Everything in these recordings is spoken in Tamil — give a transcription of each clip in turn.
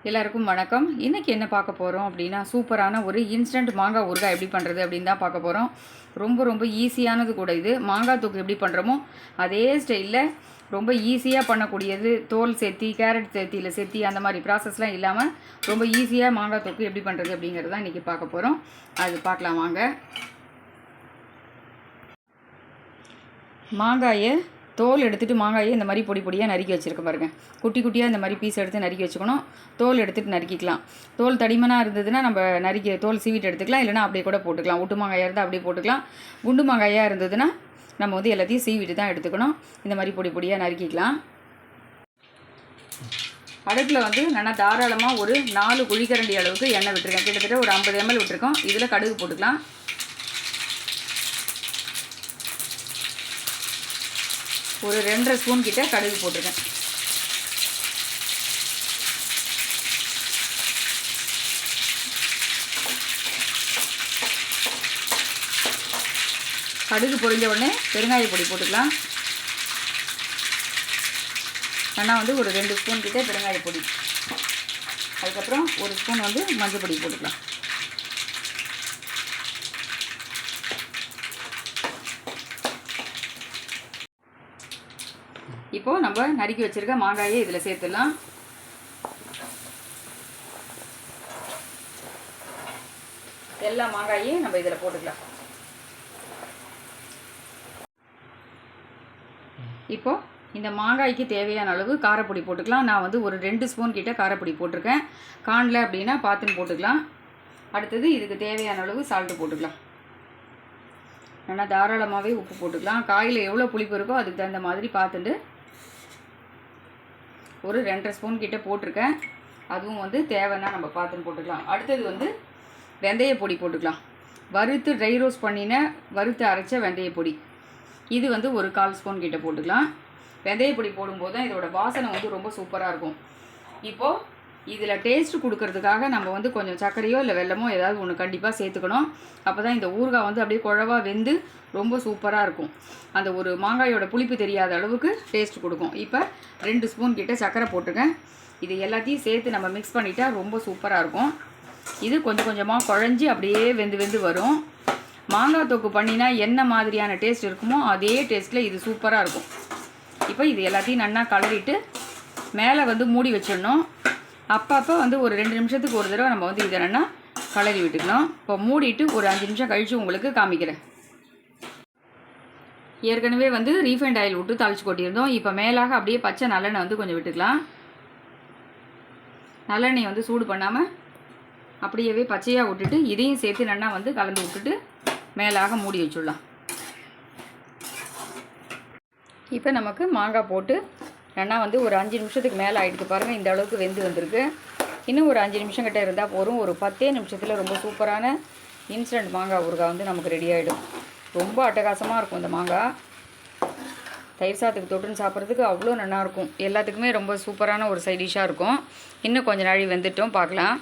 எல்லாருக்கும் வணக்கம். இன்றைக்கி என்ன பார்க்க போகிறோம் அப்படின்னா, சூப்பரான ஒரு இன்ஸ்டன்ட் மாங்காய் ஊறுகாய் எப்படி பண்ணுறது அப்படின்னு தான் பார்க்க போகிறோம். ரொம்ப ரொம்ப ஈஸியானது கூட இது. மாங்காய் தொக்கு எப்படி பண்ணுறோமோ அதே ஸ்டைலில் ரொம்ப ஈஸியாக பண்ணக்கூடியது. தோல் சேர்த்தி, கேரட் சேர்த்தியில் சேர்த்தி அந்த மாதிரி ப்ராசஸ்லாம் இல்லாமல் ரொம்ப ஈஸியாக மாங்காய் தொக்கு எப்படி பண்ணுறது அப்படிங்கிறது தான் இன்றைக்கி பார்க்க போகிறோம். அது பார்க்கலாம் வாங்க. மாங்காயை தோல் எடுத்துகிட்டு மாங்காயை இந்த மாதிரி பொடி பொடியாக நறுக்கி வச்சுருக்க பாருங்கள். குட்டி குட்டியாக இந்த மாதிரி பீஸ் எடுத்து நறுக்கி வச்சுக்கணும். தோல் எடுத்துகிட்டு நறுக்கிக்கலாம். தோல் தடிமனாக இருந்ததுன்னா நம்ம தோல் சீவிட்டு எடுத்துக்கலாம், இல்லைனா அப்படியே கூட போட்டுக்கலாம். ஒட்டு மாங்காயாக இருந்தால் அப்படியே போட்டுக்கலாம். குண்டு மாங்காயாக இருந்ததுன்னா நம்ம எல்லாத்தையும் சீவிட்டு தான் எடுத்துக்கணும். இந்த மாதிரி பொடி பொடியாக நறுக்கிக்கலாம். அடுப்பில் நல்லா தாராளமாக ஒரு 4 குழிக்கரண்டி அளவுக்கு எண்ணெய் விட்டுருக்கேன். கிட்டத்தட்ட ஒரு 50 ml விட்டுருக்கோம். இதில் கடுகு போட்டுக்கலாம். ஒரு 2.5 ஸ்பூன் கிட்ட கடுகு போட்டிருக்கேன். கடுகு பொரிஞ்ச உடனே பெருங்காய பொடி போட்டுக்கலாம். ஒரு 2 ஸ்பூன் கிட்ட பெருங்காய பொடி, அதுக்கப்புறம் 1 ஸ்பூன் மஞ்சள் பொடி போட்டுக்கலாம். இப்போது நம்ம நறுக்கி வச்சுருக்க மாங்காயை இதில் சேர்த்துடலாம். எல்லா மாங்காயையும் நம்ம இதில் போட்டுக்கலாம். இப்போது இந்த மாங்காய்க்கு தேவையான அளவு காரப்பொடி போட்டுக்கலாம். நான் ஒரு 2 ஸ்பூன் கிட்ட காரப்பொடி போட்டிருக்கேன். காணல அப்படின்னா பார்த்துன்னு போட்டுக்கலாம். அடுத்தது இதுக்கு தேவையான அளவு சால்ட்டு போட்டுக்கலாம். நல்லா தாராளமாகவே உப்பு போட்டுக்கலாம். காயில் எவ்வளோ புளிப்பு இருக்கோ அதுக்கு தகுந்த மாதிரி பார்த்துட்டு ஒரு 2.5 ஸ்பூன் கிட்ட போட்டிருக்கேன். அதுவும் தேவைன்னா நம்ம பார்த்துன்னு போட்டுக்கலாம். அடுத்தது வெந்தய பொடி போட்டுக்கலாம். வறுத்து ட்ரை ரோஸ்ட் பண்ணின வறுத்து அரைச்ச வெந்தய பொடி, இது ஒரு 1/4 ஸ்பூன் கிட்ட போட்டுக்கலாம். வெந்தய பொடி போடும்போது தான் இதோட வாசனை ரொம்ப சூப்பராக இருக்கும். இப்போது இதில் டேஸ்ட் கொடுக்கறதுக்காக நம்ம கொஞ்சம் சர்க்கரையோ இல்லை வெல்லமோ ஏதாவது ஒன்று கண்டிப்பாக சேர்த்துக்கணும். அப்போ தான் இந்த ஊறுகாய் அப்படியே குழவாக வெந்து ரொம்ப சூப்பராக இருக்கும். அந்த ஒரு மாங்காயோட புளிப்பு தெரியாத அளவுக்கு டேஸ்ட் கொடுக்கும். இப்போ 2 ஸ்பூன் கிட்ட சர்க்கரை போட்டுருக்கேன். இது எல்லாத்தையும் சேர்த்து நம்ம மிக்ஸ் பண்ணிட்டா ரொம்ப சூப்பராக இருக்கும். இது கொஞ்சம் கொஞ்சமாக குழஞ்சி அப்படியே வெந்து வரும். மாங்காய் தொக்கு பண்ணினா என்ன மாதிரியான டேஸ்ட் இருக்குமோ அதே டேஸ்ட்டில் இது சூப்பராக இருக்கும். இப்போ இது எல்லாத்தையும் நல்லா கலரிட்டு மேலே மூடி வச்சிடணும். அப்பப்போ ஒரு 2 நிமிஷத்துக்கு ஒரு தடவை நம்ம இதை என்னென்னா கலரி விட்டுக்கலாம். இப்போ மூடிட்டு ஒரு 5 நிமிஷம் கழித்து உங்களுக்கு காமிக்கிறேன். ஏற்கனவே ரீஃபைண்ட் ஆயில் விட்டு தாளித்து கொட்டியிருந்தோம். இப்போ மேலாக அப்படியே பச்சை நல்லெண்ணெய் கொஞ்சம் விட்டுக்கலாம். நல்லெண்ணெய் சூடு பண்ணாமல் அப்படியே பச்சையாக விட்டுட்டு இதையும் சேர்த்து நல்லா கலந்து விட்டுட்டு மேலாக மூடி வச்சுடலாம். இப்போ நமக்கு மாங்காய் போட்டு நல்லா ஒரு 5 நிமிஷத்துக்கு மேலே ஆகிடுது பாருங்கள். இந்த அளவுக்கு வெந்து வந்திருக்கு. இன்னும் ஒரு 5 நிமிஷம் கிட்ட இருந்தால் போதும். ஒரு 10 நிமிஷத்தில் ரொம்ப சூப்பரான இன்ஸ்டன்ட் மாங்காய் ஊறுகாய் நமக்கு ரெடி ஆகிடும். ரொம்ப அட்டகாசமாக இருக்கும் இந்த மாங்காய். தயிர் சாதத்துக்கு தொட்டுன்னு சாப்பிட்றதுக்கு அவ்வளோ நல்லாயிருக்கும். எல்லாத்துக்குமே ரொம்ப சூப்பரான ஒரு சைட் டிஷ்ஷாக இருக்கும். இன்னும் கொஞ்சம் நாழி வெந்துட்டோம் பார்க்கலாம்.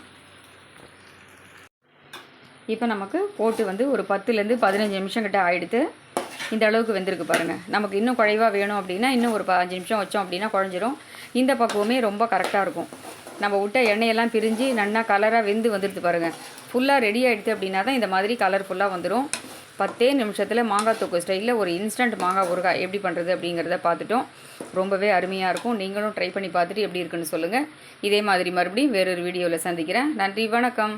இப்போ நமக்கு போட்டு ஒரு 10லேருந்து 15 நிமிஷம் கிட்ட ஆகிடுது. இந்த அளவுக்கு வெந்திருக்கு பாருங்கள். நமக்கு இன்னும் குழைவாக வேணும் அப்படின்னா இன்னும் ஒரு 5 நிமிஷம் வச்சோம் அப்படின்னா குழஞ்சிரும். இந்த பக்குவமே ரொம்ப கரெக்டாக இருக்கும். நம்ம விட்ட எண்ணெயெல்லாம் பிரிஞ்சு நல்லா கலராக வெந்து வந்துடுது பாருங்கள். ஃபுல்லாக ரெடி ஆகிடுது அப்படின்னா தான் இந்த மாதிரி கலர்ஃபுல்லாக வந்துடும். 10 நிமிஷத்தில் மாங்காய் தொக்கு ஸ்டைலில் ஒரு இன்ஸ்டன்ட் மாங்காய் ஊறுகாய் எப்படி பண்ணுறது அப்படிங்கிறத பார்த்துட்டோம். ரொம்பவே அருமையாக இருக்கும். நீங்களும் ட்ரை பண்ணி பார்த்துட்டு எப்படி இருக்குன்னு சொல்லுங்கள். இதே மாதிரி மறுபடியும் வேறொரு வீடியோவில் சந்திக்கிறேன். நன்றி, வணக்கம்.